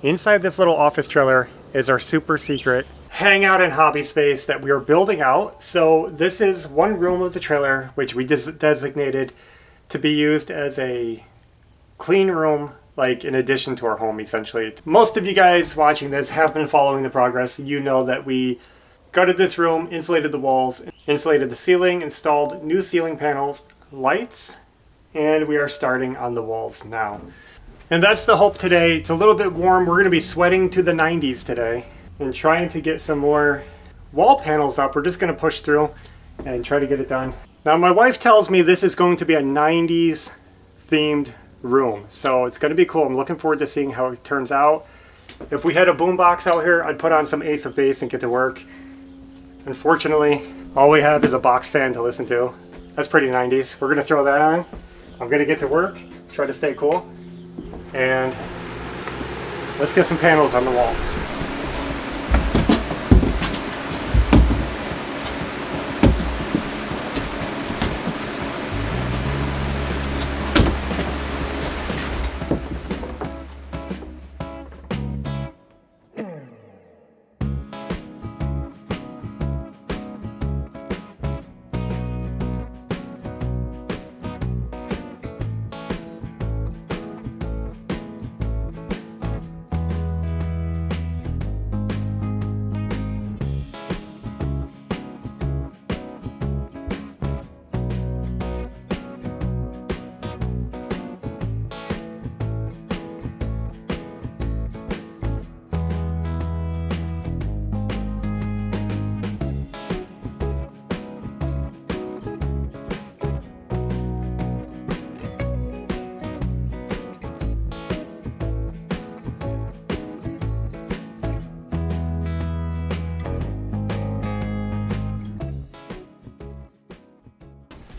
Inside this little office trailer is our super secret hangout and hobby space that we are building out. So this is one room of the trailer which we designated to be used as a clean room, like in addition to our home essentially. Most of you guys watching this have been following the progress. You know that we gutted this room, insulated the walls, insulated the ceiling, installed new ceiling panels, lights, and we are starting on the walls now. And that's the hope today. It's a little bit warm. We're going to be sweating to the 90s today and trying to get some more wall panels up. We're just going to push through and try to get it done. Now my wife tells me this is going to be a 90s themed room, so it's going to be cool. I'm looking forward to seeing how it turns out. If we had a boombox out here, I'd put on some Ace of Base and get to work. Unfortunately, all we have is a box fan to listen to. That's pretty 90s. We're going to throw that on. I'm going to get to work, try to stay cool, and let's get some panels on the wall.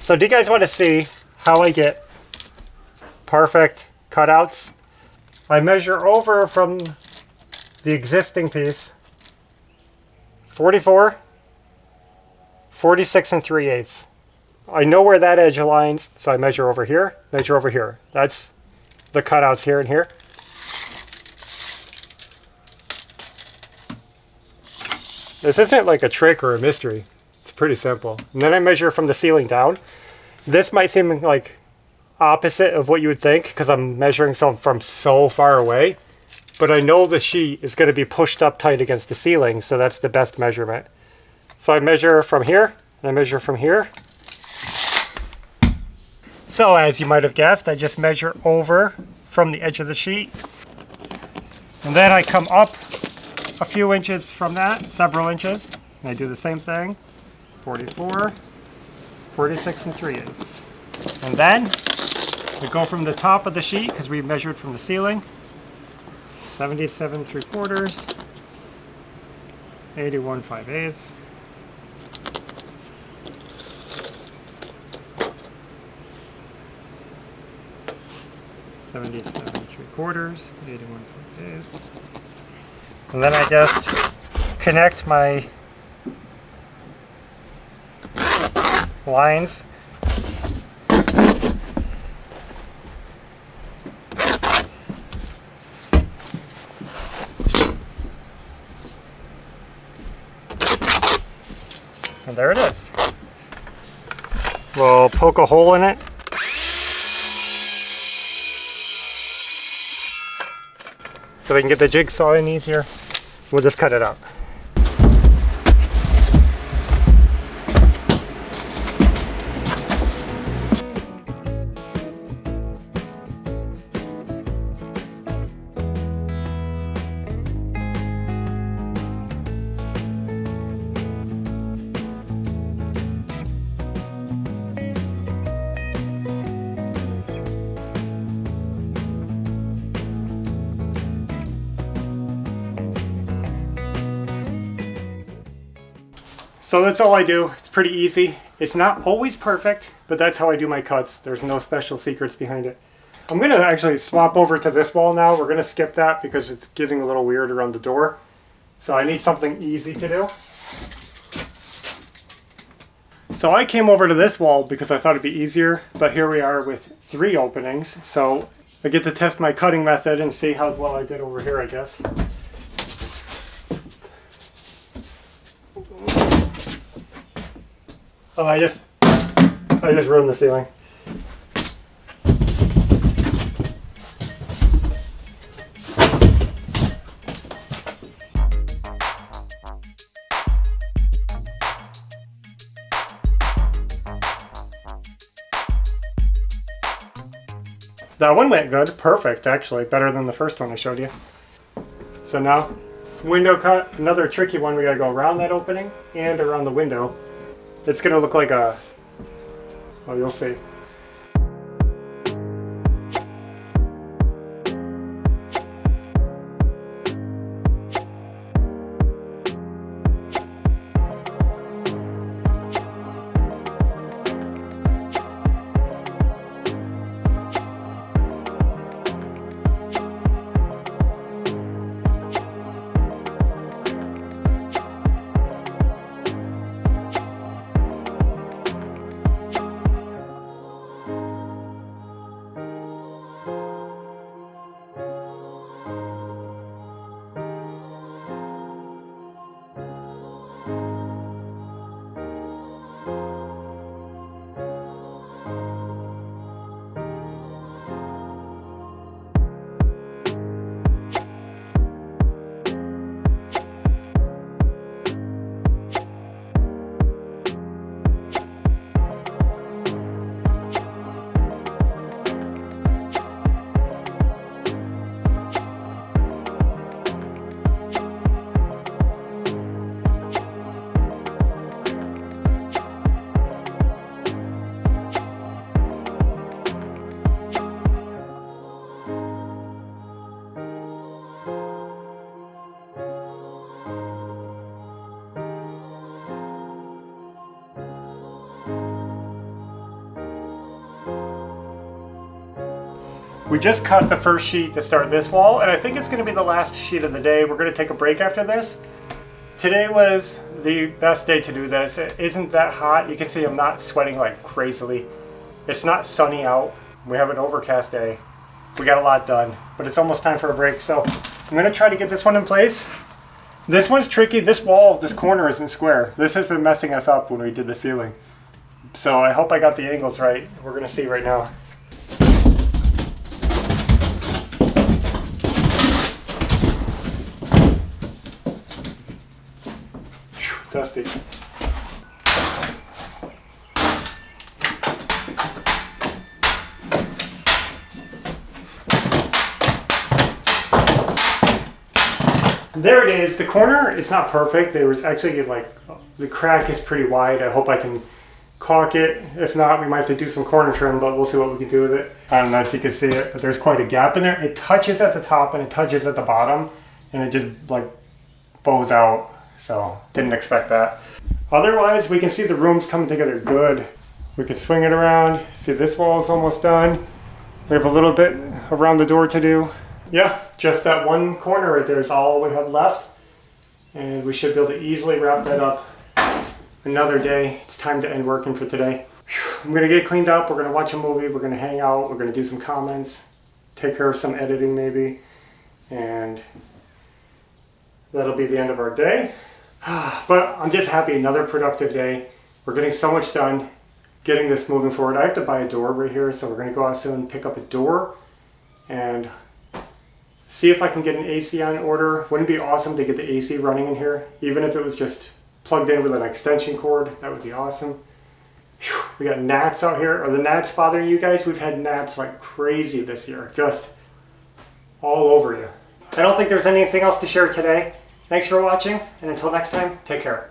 So do you guys want to see how I get perfect cutouts? I measure over from the existing piece 44, 46 and 3/8. I know where that edge aligns, so I measure over here, measure over here. That's the cutouts here and here. This isn't like a trick or a mystery. It's pretty simple. And then I measure from the ceiling down. This might seem like opposite of what you would think because I'm measuring something from so far away, but I know the sheet is going to be pushed up tight against the ceiling, so that's the best measurement. So I measure from here, and I measure from here. So as you might have guessed, I just measure over from the edge of the sheet, and then I come up a few inches from that, several inches, and I do the same thing. 44, 46 and 3/8. And then we go from the top of the sheet because we measured from the ceiling. 77 3/4, 81 5/8. $77 3/4, 81 5/8. And then I just connect my lines. And there it is. We'll poke a hole in it. So we can get the jigsaw in easier. We'll just cut it out. So that's all I do. It's pretty easy. It's not always perfect, but that's how I do my cuts. There's no special secrets behind it. I'm going to actually swap over to this wall now. We're going to skip that because it's getting a little weird around the door. So I need something easy to do. So I came over to this wall because I thought it'd be easier, but here we are with 3 openings. So I get to test my cutting method and see how well I did over here, I guess. Oh, I just ruined the ceiling. That one went good. Perfect, actually. Better than the first one I showed you. So now, window cut. Another tricky one. We gotta go around that opening and around the window. It's gonna look like a... well, you'll see. We just cut the first sheet to start this wall, and I think it's going to be the last sheet of the day. We're going to take a break after this. Today was the best day to do this. It isn't that hot. You can see I'm not sweating like crazily. It's not sunny out. We have an overcast day. We got a lot done, but it's almost time for a break. So I'm going to try to get this one in place. This one's tricky. This wall, this corner isn't square. This has been messing us up when we did the ceiling. So I hope I got the angles right. We're going to see right now. Dusty. There it is. The corner, it's not perfect. There was actually like, the crack is pretty wide. I hope I can caulk it. If not, we might have to do some corner trim, but we'll see what we can do with it. I don't know if you can see it, but there's quite a gap in there. It touches at the top and it touches at the bottom, and it just like bows out. So didn't expect that. Otherwise, we can see the rooms coming together good. We can swing it around. See, this wall is almost done. We have a little bit around the door to do. Yeah, just that one corner right there is all we have left. And we should be able to easily wrap that up another day. It's time to end working for today. I'm gonna get cleaned up. We're gonna watch a movie. We're gonna hang out. We're gonna do some comments. Take care of some editing maybe. And that'll be the end of our day. But I'm just happy, another productive day. We're getting so much done, getting this moving forward. I have to buy a door right here, so we're gonna go out soon, pick up a door, and see if I can get an AC on order. Wouldn't it be awesome to get the AC running in here? Even if it was just plugged in with an extension cord, that would be awesome. Whew, we got gnats out here. Are the gnats bothering you guys? We've had gnats like crazy this year, just all over you. I don't think there's anything else to share today. Thanks for watching, and until next time, take care.